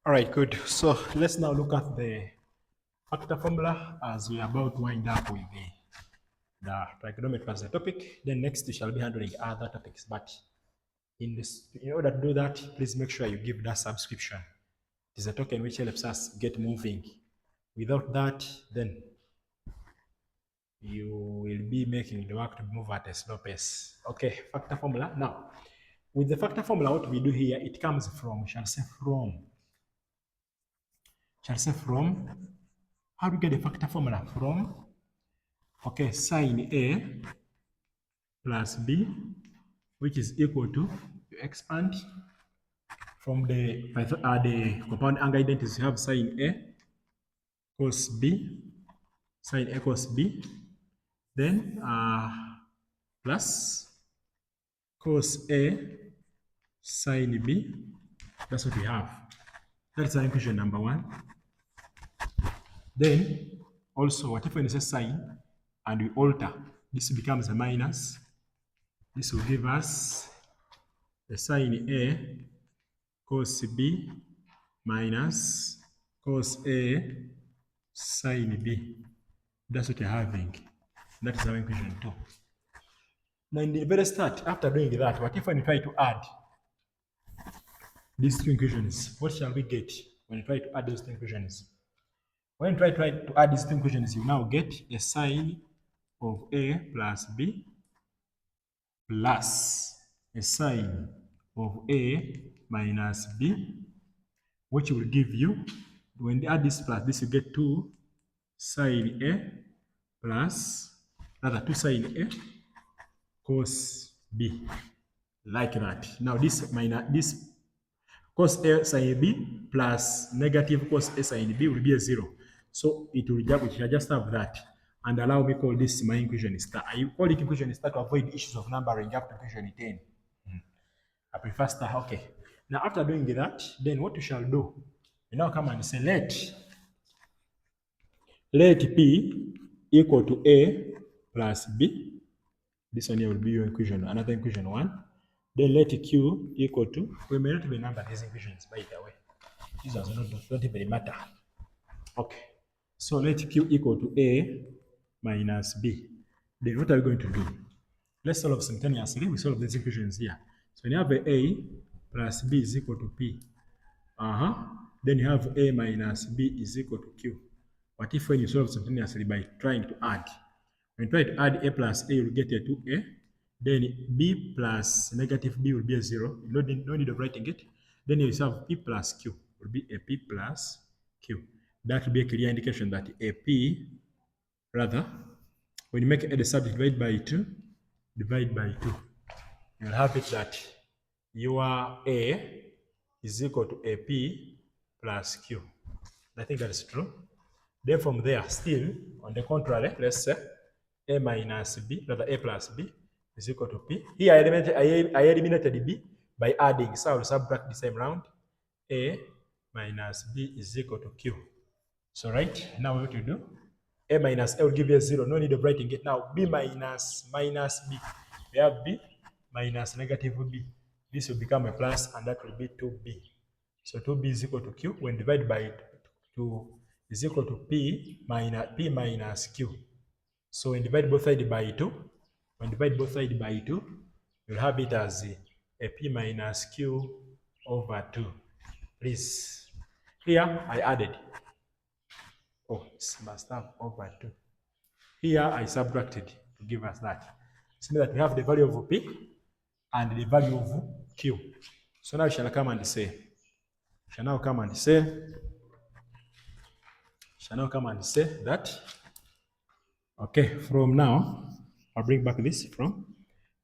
All right, good. So let's now look at the factor formula as we are about to wind up with the trigonometry as a topic. Then next we shall be handling other topics. But in order to do that, please make sure you give that subscription. It is a token which helps us get moving. Without that, then you will be making the work to move at a slow pace. Okay, factor formula. Now, with the factor formula, what we do here, it comes from, shall say from, how do we get the factor formula? From, okay, sine A plus B, which is equal to, you expand from the compound angle identities, you have sine A cos B, sine A cos B, then plus cos A sine B. That's what we have. That's our equation number one. Then also, whatever is a sine, and we alter, this becomes a minus. This will give us the sine A cos B minus cos A sine B. That's what you're having. That is our equation 2. Now, in the very start, after doing that, what if when we try to add these two equations? What shall we get when we try to add those two equations? When you try to add these two equations, you now get a sine of A plus B plus a sine of A minus B, which will give you, when you add this plus this, you get 2 sine A plus, rather 2 sine A cos B, like that. Now this minus this cos A sine B plus negative cos A sine B will be a 0. So it will just have that. And allow me call this my equation star. I call it equation star to avoid issues of numbering up to equation 10. I prefer star. Okay. Now after doing that, then what we shall do, we now come and say let P equal to A plus B. This one here will be your equation, another equation 1. Then let Q equal to, we may not even number these equations, by the way. These don't even matter. Okay. So let Q equal to A minus B. Then what are we going to do? Let's solve simultaneously. We solve these equations here. So when you have A plus B is equal to P. Then you have A minus B is equal to Q. What if when you solve simultaneously by trying to add? When you try to add A plus A, you'll get a 2A. Then B plus negative B will be a 0. No need of writing it. Then you have P plus Q will be a P plus Q. That will be a clear indication that a P, rather, when you make A the subject, divide by 2, you'll have it that your A is equal to a P plus Q. I think that is true. Then from there, still, on the contrary, let's say A minus B, rather A plus B is equal to P. Here I eliminated B by adding, so I will subtract the same round. A minus B is equal to Q. So right, now what you do, A minus A will give you a 0, no need of writing it. Now B minus B, we have B minus negative B. This will become a plus, and that will be 2B. So 2B is equal to Q. When divided by 2 is equal to P minus Q. So when divide both sides by 2, you'll have it as a P minus Q over 2. Please, here I added. Oh, this must have over 2. Here I subtracted to give us that. So that we have the value of P and the value of Q. So now we shall come and say that, okay, from now, I'll bring back this from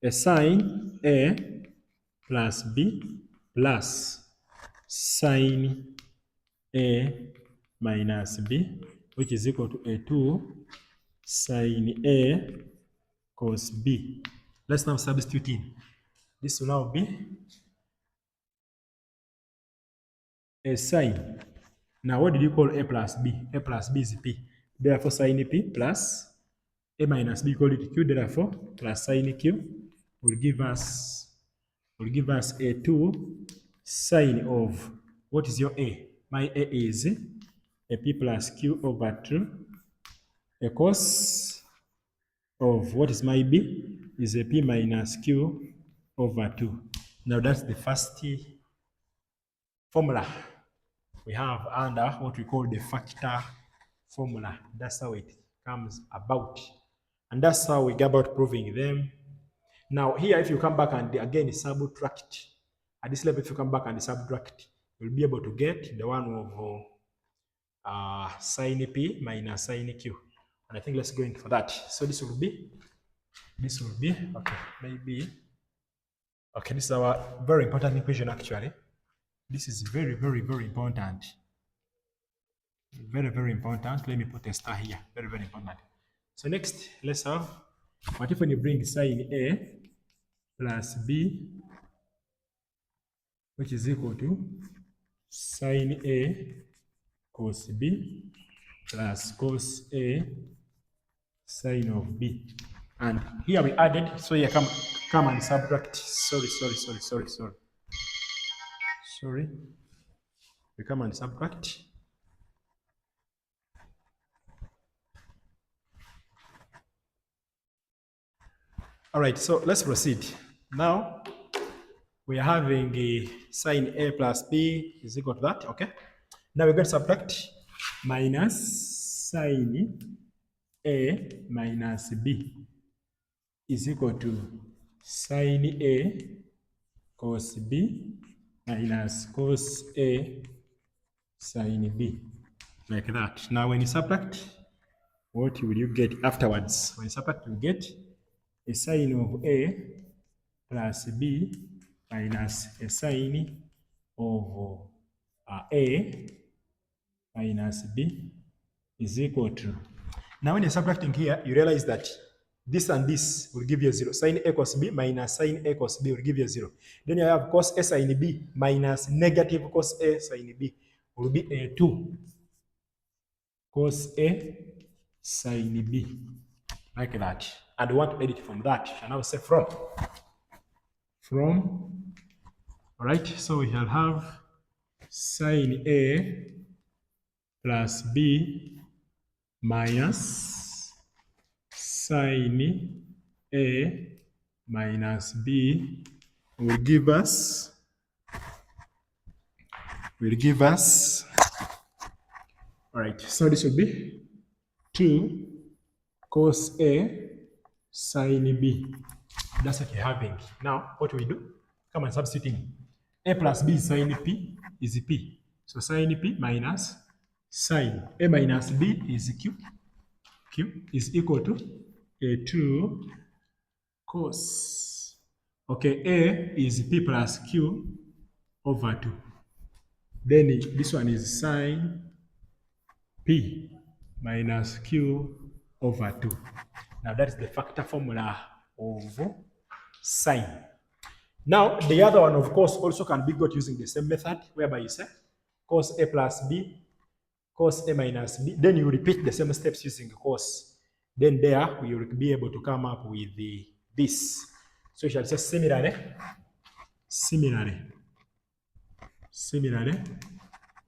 a sine A plus B plus sine A minus B, which is equal to a 2 sine A cos B. Let's now substitute in. This will now be a sine. Now, what did you call A plus B? A plus B is P. Therefore, sine P plus A minus B, call it Q. Therefore, plus sine Q will give us a 2 sine of, what is your A? My A is a P plus Q over 2. A cos of what is my B is a P minus Q over 2. Now that's the first formula we have under what we call the factor formula. That's how it comes about. And that's how we go about proving them. Now here, if you come back and again subtract, at this level, if you come back and subtract, you'll be able to get the one of sine P minus sine Q. And I think let's go in for that. So this will be, okay, maybe, okay, this is our very important equation actually. This is very, very, very important. Very, very important. Let me put a star here. Very, very important. So next, let's have, what if when you bring sine A plus B, which is equal to sine A cos B plus cos A sine of B. And here we added, so here come and subtract. Sorry. We come and subtract. All right, so let's proceed. Now, we are having a sine A plus B is equal to that, okay? Now we're going to subtract minus sine A minus B is equal to sine A cos B minus cos A sine B, like that. Now when you subtract, what will you get afterwards? When you subtract, you get a sine of A plus B minus a sine of A minus B is equal to. Now when you're subtracting here, you realize that this and this will give you a 0. Sine A cos B minus sine A cos B will give you a 0. Then you have cos A sine B minus negative cos A sine B will be a 2 cos A sine B, like that. And we want to edit from that. And now say from. All right, so we shall have sine A plus B minus sine A minus B will give us all right, so this will be 2 cos A sine B. That's what you're having. Now, what do we do? Come and substitute in. A plus B sine P is P. So sine P minus sine A minus B is Q. Q is equal to a 2 cos. Okay, A is P plus Q over 2. Then this one is sine P minus Q over 2. Now that's the factor formula of sine. Now, the other one, of course, also can be got using the same method, whereby you say cos A plus B, cos A minus B. Then you repeat the same steps using cos. Then there, we will be able to come up with this. So you shall say similarly,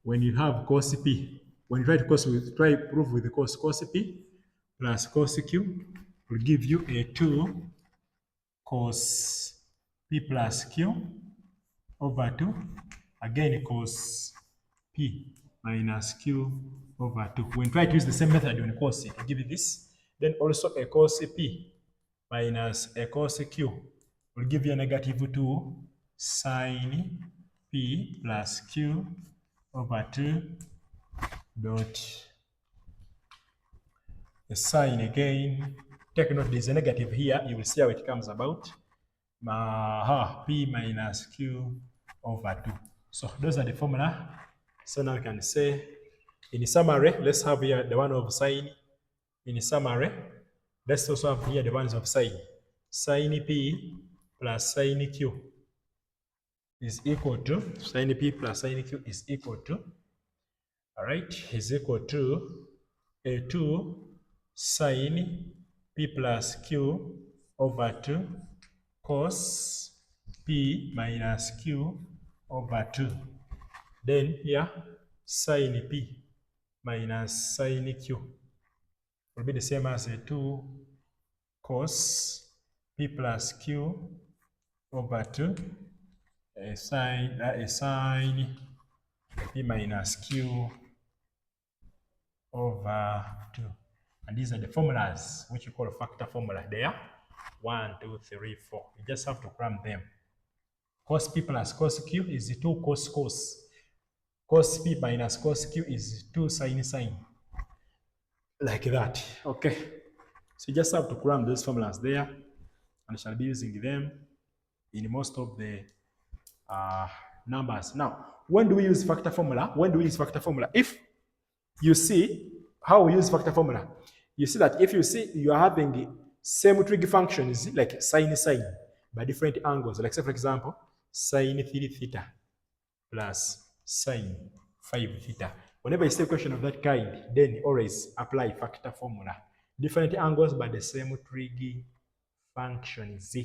when you have cos P, when you try to prove with the cos P plus cos Q will give you a 2 cos P plus Q over 2, again cos P minus Q over 2. When try to use the same method on cos, it will give you this. Then also a cos P minus a cos Q will give you a negative 2 sine P plus Q over 2 dot the sine again. Take note, there's a negative here. You will see how it comes about. P minus Q over 2. So those are the formula. So now we can say, in summary, let's have here the one of sine. In summary, let's also have here the ones of sine. Sine P plus sine Q is equal to, sine P plus sine Q is equal to, all right, is equal to a 2 sine P plus Q over 2 cos P minus Q over 2. Then here sine p minus sine q will be the same as a 2 cos p plus q over 2 sine p minus q over 2. And these are the formulas which you call factor formula. There, 1, 2, 3, 4. You just have to cram them. Cos p plus cos q is 2 cos cos. Cos p minus cos q is 2 sine sine. Like that. Okay. So you just have to cram those formulas there, and shall be using them in most of the numbers. Now, when do we use factor formula? When do we use factor formula? If you see how we use factor formula, you see that if you see you are having same trig functions like sine sine by different angles, like say for example, sine 3 theta plus sine 5 theta. Whenever you see a question of that kind, then always apply factor formula. Different angles but the same trig functions.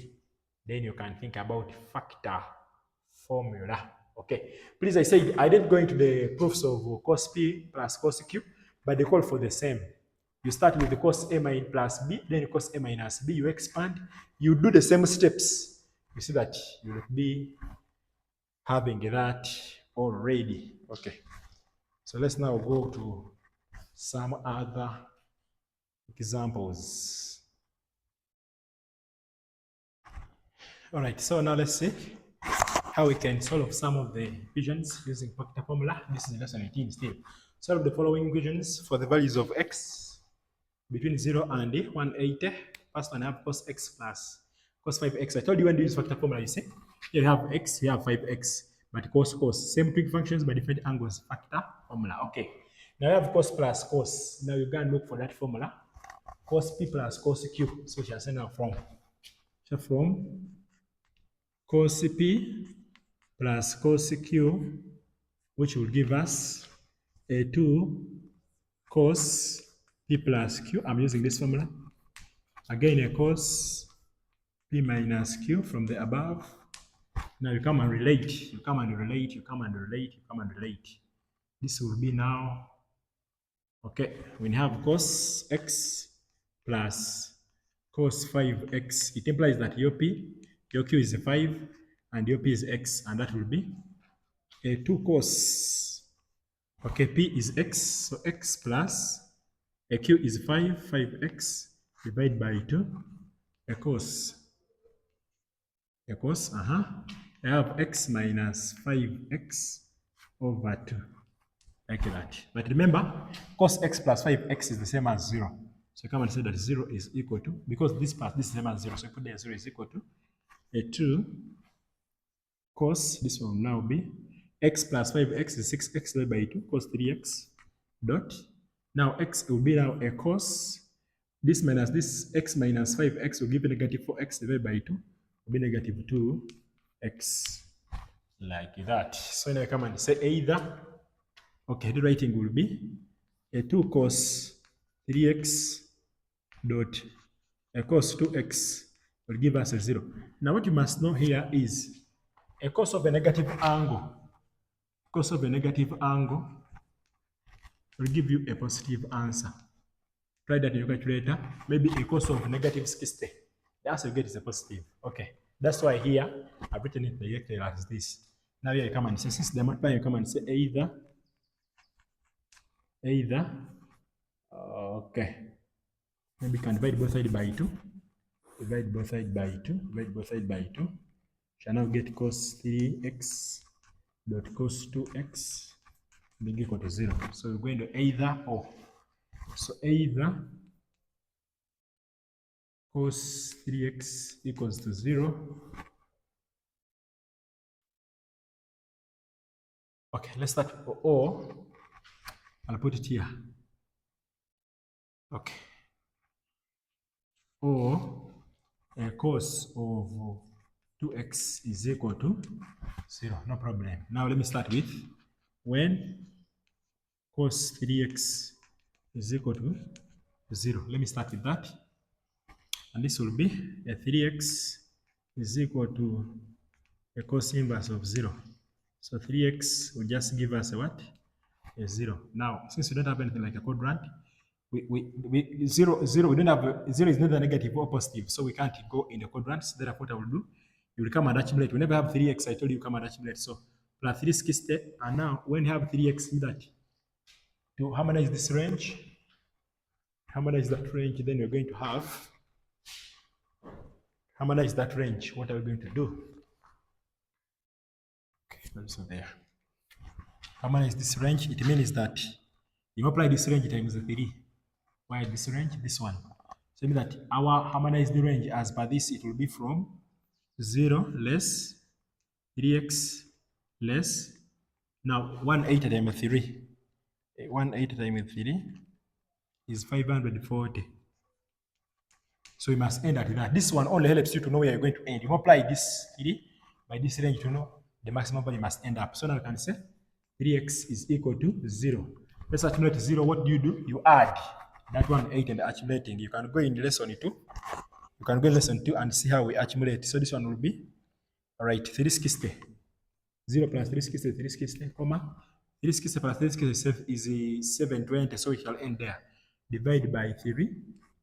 Then you can think about factor formula. Okay. Please, I said I didn't go into the proofs of cos p plus cos q, but they call for the same. You start with the cos a minus plus b, then cos a minus b, you expand, you do the same steps. You see that you will be having that already. Okay. So let's now go to some other examples. All right, so now let's see how we can solve some of the equations using factor formula. This is lesson 18 still. Solve the following equations for the values of x between 0 and 180. First one, I have cos x plus cos 5x. I told you when to use factor formula, you see. Here you have x, you have 5x, but cos, same trig functions by different angles, factor formula. Okay. Now you have cos plus cos. Now you can look for that formula. Cos p plus cos q. So we shall say now from cos p plus cos q, which will give us a 2 cos p plus q. I'm using this formula. Again, a cos p minus q from the above. Now you come and relate. You come and relate. You come and relate. You come and relate. This will be now, okay, we have cos x plus cos 5x. It implies that your q is 5 and your p is x, and that will be a 2 cos. Okay, p is x, so x plus a q is 5x divided by 2, a cos. I have x minus 5x over 2, like that. But remember, cos x plus 5x is the same as 0. So come and say that 0 is equal to, because this part, this is the same as 0, so you put there 0 is equal to a 2 cos, this will now be x plus 5x is 6x divided by 2, cos 3x dot. Now x will be now a cos. This minus this, x minus 5x will give you negative 4x divided by 2, will be negative 2x, like that. So now I come and say either, okay, the writing will be a 2 cos 3x dot a cos 2x will give us a 0. Now what you must know here is a cos of a negative angle. Cos of a negative angle will give you a positive answer. Try that in your calculator. Maybe a cos of negative 60. The answer you get is a positive. Okay. That's why here I've written it directly as this. Now here you come and say, since the multiply, you come and say either. Okay. Maybe you can divide both sides by 2. Divide both sides by 2. Divide both sides by 2. Shall now get cos 3x dot cos 2x being equal to 0. So we're going to either or. So either cos 3x equals to 0. Okay, let's start or. I'll put it here. Okay. Or a cos of 2x is equal to 0. No problem. Now let me start with when cos 3x is equal to 0. Let me start with that. And this will be a 3x is equal to a cos inverse of 0. So 3x will just give us a what? is 0. Now, since we don't have anything like a quadrant, we don't have, 0 is neither negative or positive, so we can't go in the quadrants. Therefore, what I will do, you will come and accumulate. Whenever you have 3x, I told you come and accumulate. So, plus 360, and now when you have 3x, do that. To harmonize this range, harmonize that range, then we're going to have, harmonize that range. What are we going to do? Okay, so there. Harmonize this range, it means that you multiply this range times the 3. Why this range? This one. So it means that our harmonized range as per this, it will be from 0 less 3x less, now 180 times 3. 180 times 3 is 540. So we must end at that. This one only helps you to know where you're going to end. You multiply this 3 by this range to know the maximum value must end up. So now you can say 3x is equal to 0. Let's accumulate 0. What do? You add that 180 and accumulating. You can go in lesson 2. You can go in lesson 2 and see how we accumulate. So this one will be, all right, 360. 0 plus 360, 360, comma. 360 plus 360 is 720. So we shall end there. Divide by 3,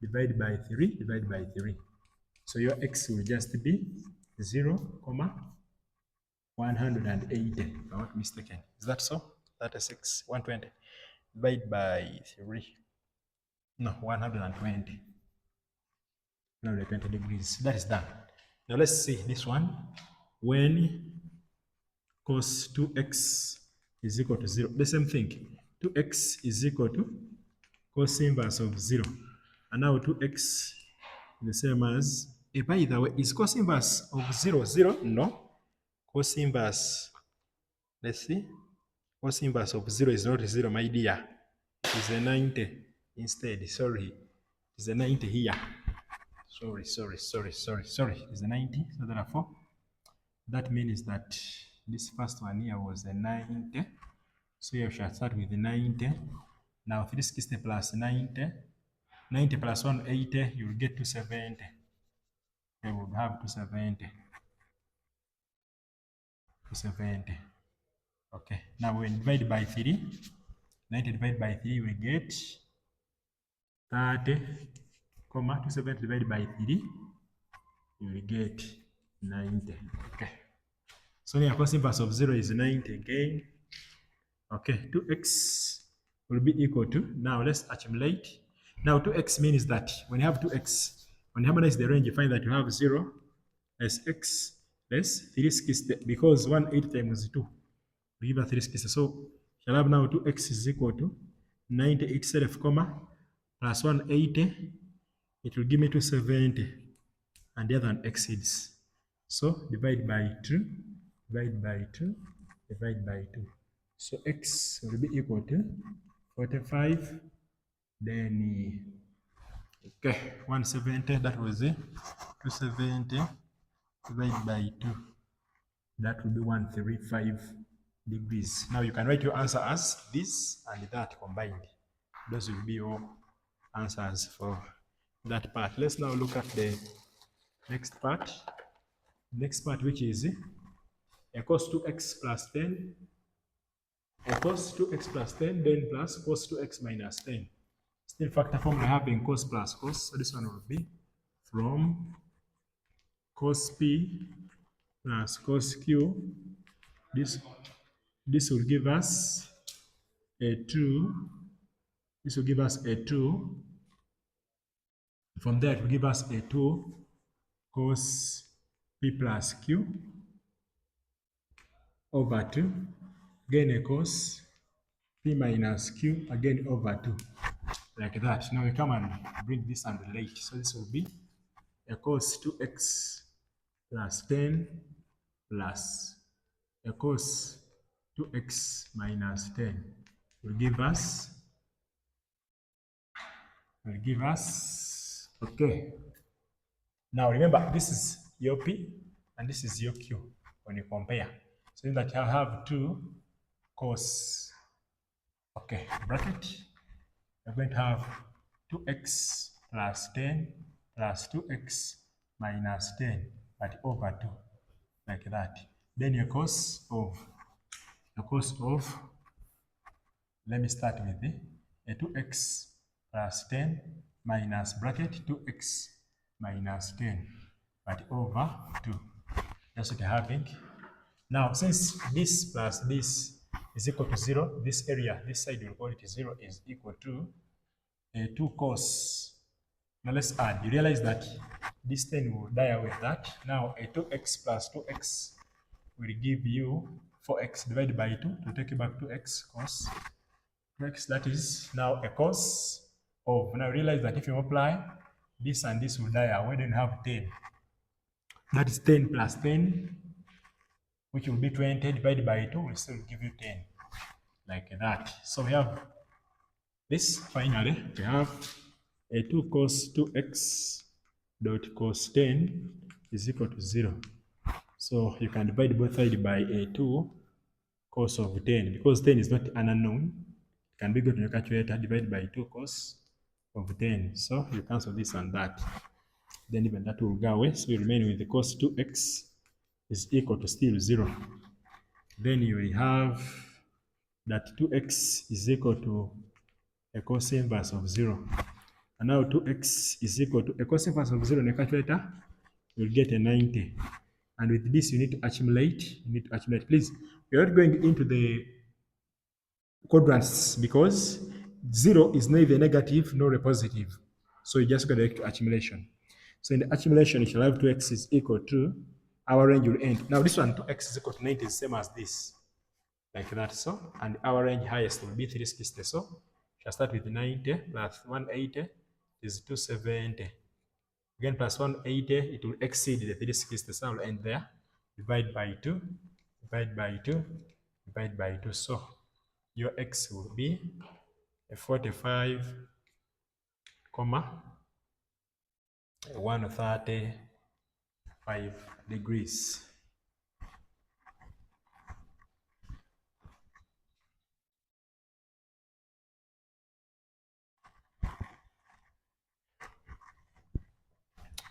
divide by 3, divide by 3. So your x will just be 0, comma, 180. If I'm not mistaken. Is that so? 36, 120. Divide by 3. No, 120. 120 degrees. That is done. Now let's see this one. When cos 2x is equal to 0. The same thing. 2x is equal to cos inverse of 0. And now 2x is the same as, by the way, is cos inverse of 0 0? No. Cos inverse, let's see. Cos inverse of 0 is not 0, my dear. It is a 90 instead. Sorry. It is a 90 here. Sorry. It is a 90. So therefore, that means that this first one here was a 90. So you shall start with the 90. Now 360 plus 90. 90 plus 180, you will get 270. You will have 270. 270. Okay. Now when divide by 3, 90 divided by 3, we get 30, 270 divided by 3, you will get 90. Okay. So here cos inverse of 0 is 90 again. Okay, 2x will be equal to, now let's accumulate. Now 2x means that when you have 2x, when you harmonize the range, you find that you have 0 less x less 360, because 180 times 2 will give us 360. So shall have now 2x is equal to 90 itself, comma, plus 180, it will give me 270, and the other one exceeds. So divide by 2, divide by 2, divide by 2. So x will be equal to 45, then, okay, 170, that was it, 270 divided by 2. That will be 135 degrees. Now you can write your answer as this and that combined. Those will be your answers for that part. Let's now look at the next part. Next part, which is a cos 2x plus 10, a cos 2x plus 10, then plus cos 2x minus 10. Still factor formula having cos plus cos. So this one will be from cos p plus cos q. This will give us a 2. This will give us a 2. From there, it will give us a 2 cos p plus q over 2. Again, a cos p minus q, again over 2. Like that. Now we come and bring this and relate. So this will be a cos 2x plus 10 plus a cos 2x minus 10 will give us, okay. Now remember, this is your P and this is your Q when you compare. So that I have 2 cos, okay, bracket, you're going to have 2x plus 10 plus 2x minus 10, but over 2, like that. Then your cos of Let me start with a 2x plus 10 minus bracket 2x minus 10, but over 2. That's what you're having. Now, since this plus this is equal to 0, this area, this side will call it 0, is equal to 2 cos. Now let's add. You realize that this 10 will die away with that. Now a 2x plus 2x will give you 4x divided by 2 to take you back to x cos 2x. That is now a cos of. Now realize that if you multiply, this and this will die away, then you have 10. That is 10 plus 10, which will be 20 divided by 2 will still give you 10. Like that. So we have this finally, we have a 2 cos 2x dot cos 10 is equal to 0. So you can divide both sides by a 2 cos of 10. Because 10 is not an unknown, it can be got in your calculator, divided by 2 cos of 10. So you cancel this and that. Then even that will go away. So you remain with the cos 2x is equal to still 0. Then you will have that 2x is equal to a cos inverse of 0. And now 2x is equal to a cos inverse of 0 in the calculator, you'll get a 90. And with this, you need to accumulate. Please, we're not going into the quadrants because 0 is neither negative nor a positive. So you just go direct to accumulation. So in the accumulation, you shall have 2x is equal to, our range will end. Now this one, 2x is equal to 90 is the same as this. Like that, so. And our range highest will be 360. So shall start with 90 plus 180 is 270. Again, plus 180, it will exceed the 360, so I'll end there. Divide by 2, divide by 2, divide by 2. So your x will be a 45, 135 degrees.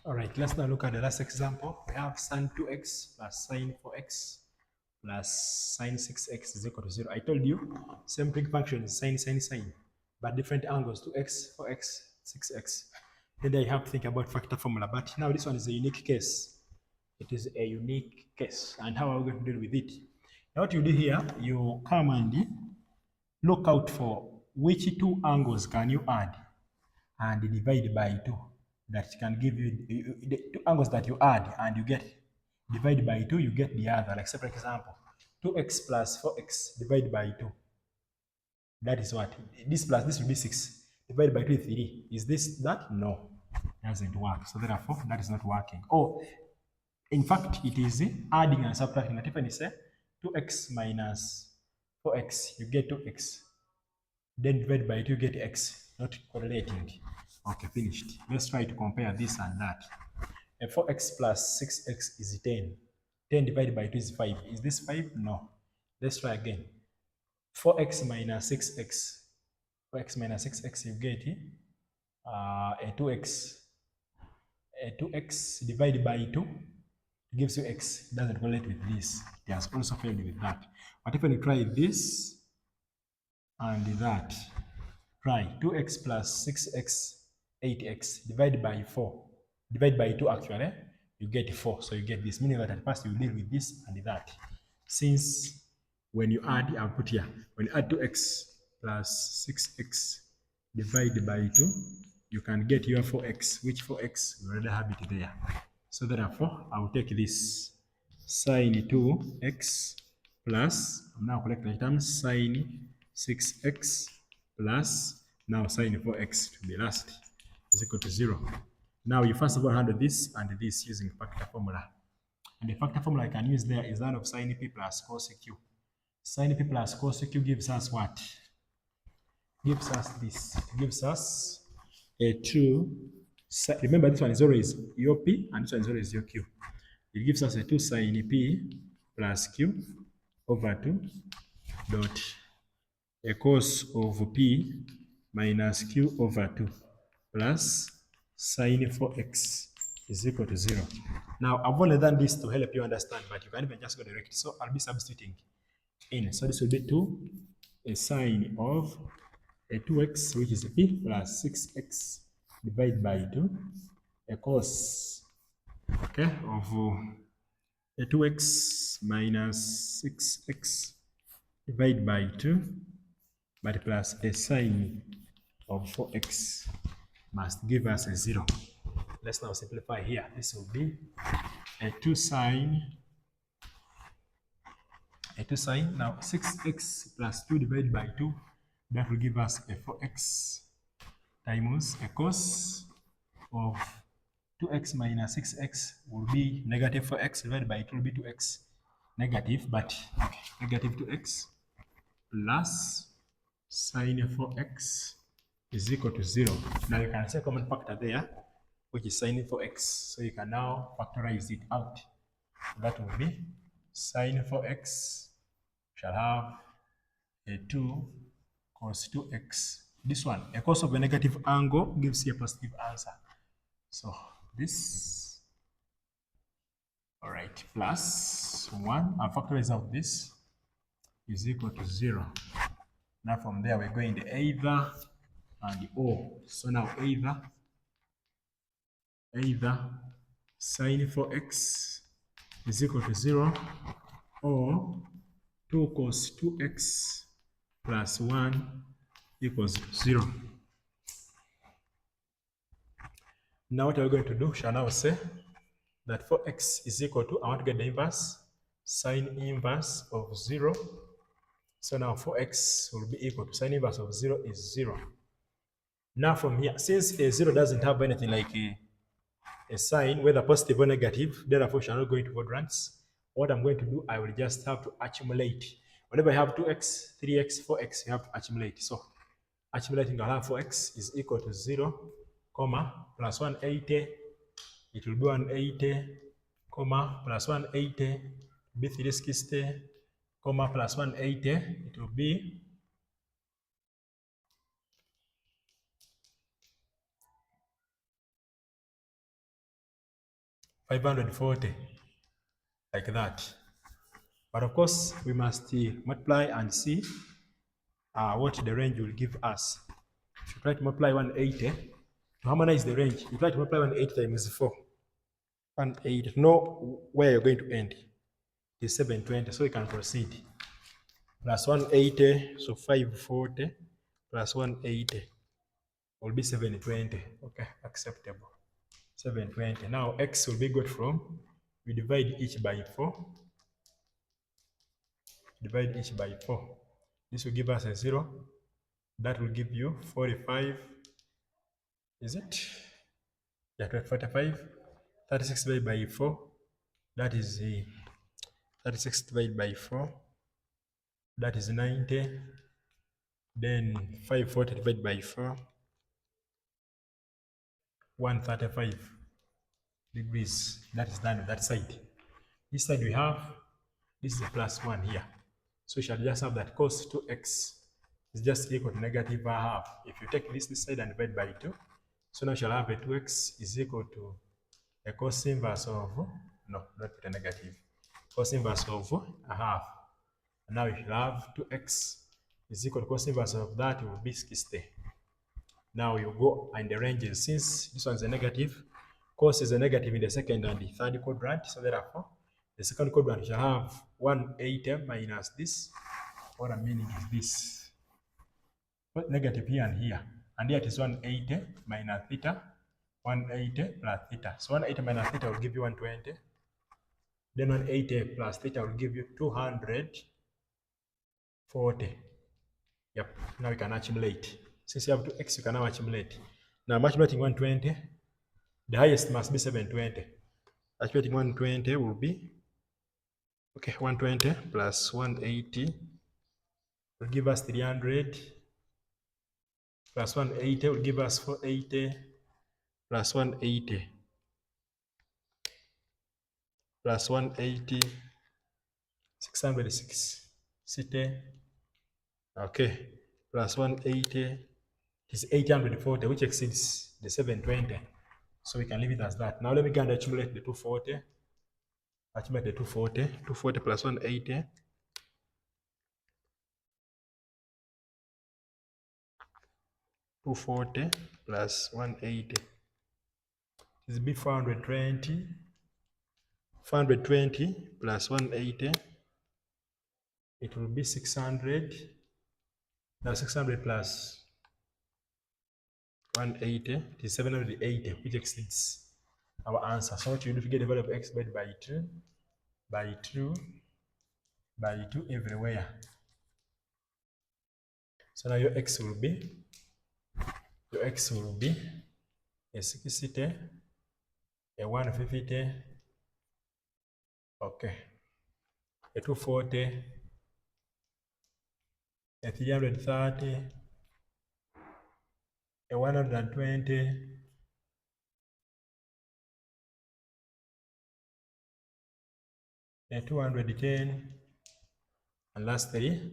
All right, let's now look at the last example. We have sin 2x plus sin 4x plus sin 6x is equal to 0. I told you, same trig function is sin, but different angles, 2x, 4x, 6x. Then I have to think about factor formula, but now this one is a unique case. It is a unique case, and how are we going to deal with it? Now what you do here, you come and look out for which two angles can you add and divide by 2. That can give you the two angles that you add and you get divide by 2, you get the other. Like say for example, 2x plus 4x divided by 2. That is what? This plus this will be 6. Divided by 2 is 3. Is this that? No. It doesn't work. So therefore, that is not working. Oh, in fact, it is adding and subtracting. That if I say 2x minus 4x, you get 2x. Then divide by 2, you get x. Not correlating. Okay, finished. Let's try to compare this and that. A 4x plus 6x is 10. 10 divided by 2 is 5. Is this 5? No. Let's try again. 4x minus 6x. 4x minus 6x, you get a 2x. A 2x divided by 2 gives you x. It doesn't correlate with this. It has also failed with that. But if you try this and that, try 2x plus 6x 8x divided by 4, divided by 2 actually, you get 4. So you get this, meaning that at first you deal with this and that. Since when you add, I'll put here, when you add 2x plus 6x divided by 2, you can get your 4x, which 4x you already have it there. So therefore, I will take this sin 2x plus, I'm now collecting the terms, sin 6x plus, now sin 4x to be last is equal to 0. Now you first of all handle this and this using factor formula. And the factor formula I can use there is that of sin p plus cos q. Sin p plus cos q gives us what? Gives us this. It gives us a 2. Remember, this one is always your p and this one is always your q. It gives us a 2 sin p plus q over 2 dot a cos of p minus q over 2 plus sin 4x is equal to 0. Now, I've only done this to help you understand, but you can even just go direct. So I'll be substituting in. So this will be 2 a sine of a 2x, which is b, plus 6x divided by 2, a cos, okay, of a 2x minus 6x divided by 2, but plus a sine of 4x must give us a 0. Let's now simplify here. This will be a 2 sine, now 6x plus 2 divided by 2, that will give us a 4x times a cos of 2x minus 6x will be negative 4x divided by 2 will be 2x negative, but okay, negative 2x plus sine 4x is equal to 0. Now you can see a common factor there, which is sine 4x. So you can now factorize it out. That will be sine 4x shall have a 2 cos 2x. This one, a cos of a negative angle gives you a positive answer. So this, all right, plus 1, and factorize out this, is equal to 0. Now from there we're going to either and the or. So now either sine 4x is equal to 0 or 2 cos 2x plus 1 equals 0. Now what we're going to do, shall now say that 4x is equal to, I want to get the inverse, sine inverse of 0. So now 4x will be equal to sine inverse of 0 is 0. Now from here, since a 0 doesn't have anything like a sign, whether positive or negative, therefore shall not go into quadrants. What I'm going to do, I will just have to accumulate. Whenever I have 2x, 3x, 4x, you have to accumulate. So accumulating, I'll have 4x is equal to 0, comma, plus 180, it will be 180, comma, plus 180, be 360, comma, plus 180, it will be 540, like that. But of course, we must multiply and see what the range will give us. If you try to multiply 180, to harmonize the range, you try to multiply 180 times 4. 180, know where you're going to end. It is 720, so you can proceed. Plus 180, so 540, plus 180 will be 720. Okay, acceptable. 720. Now x will be got from, we divide each by 4. Divide each by 4. This will give us a 0. That will give you 45. Is it? Yeah, 45. 36 divided by 4. That is 36 divided by 4. That is 90. Then 540 divided by 4. 135 degrees. That is done on that side. This side we have, this is a plus 1 here. So we shall just have that cos 2x is just equal to negative half. If you take this side and divide by 2, so now we shall have a 2x is equal to a cos inverse of, no, not put a negative, cos inverse of a half. And now we shall have 2x is equal to cos inverse of that will be 60. Now you go in the ranges. Since this one's a negative, cos is a negative in the second and the third quadrant, so therefore the second quadrant shall have 180 minus this. What I'm meaning is this. Put negative here and here. And here it is 180 minus theta. 180 plus theta. So 180 minus theta will give you 120. Then 180 plus theta will give you 240. Yep. Now we can accumulate. Since you have 2x, you can now accumulate. Now I'm accumulating 120. The highest must be 720. Accumulating 120 will be, okay, 120 plus 180 will give us 300. Plus 180 will give us 480. Plus 180. Plus 180. 606. Okay. Plus 180 is 840, which exceeds the 720. So we can leave it as that. Now let me go and accumulate the 240. Accumulate the 240. 240 plus 180. 240 plus 180 is be 420. 420 plus 180, it will be 600. Now 600 plus 180, it is 780, which exceeds our answer. So what you do to get the value of x divided by 2, by 2, by 2 everywhere. So now your x will be a 60, a 150, okay, a 240, a 330, a 120, a 210, and lastly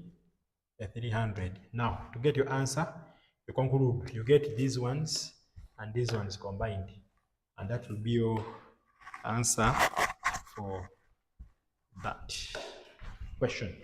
a 300. Now to get your answer, you conclude, you get these ones and these ones combined, and that will be your answer for that question.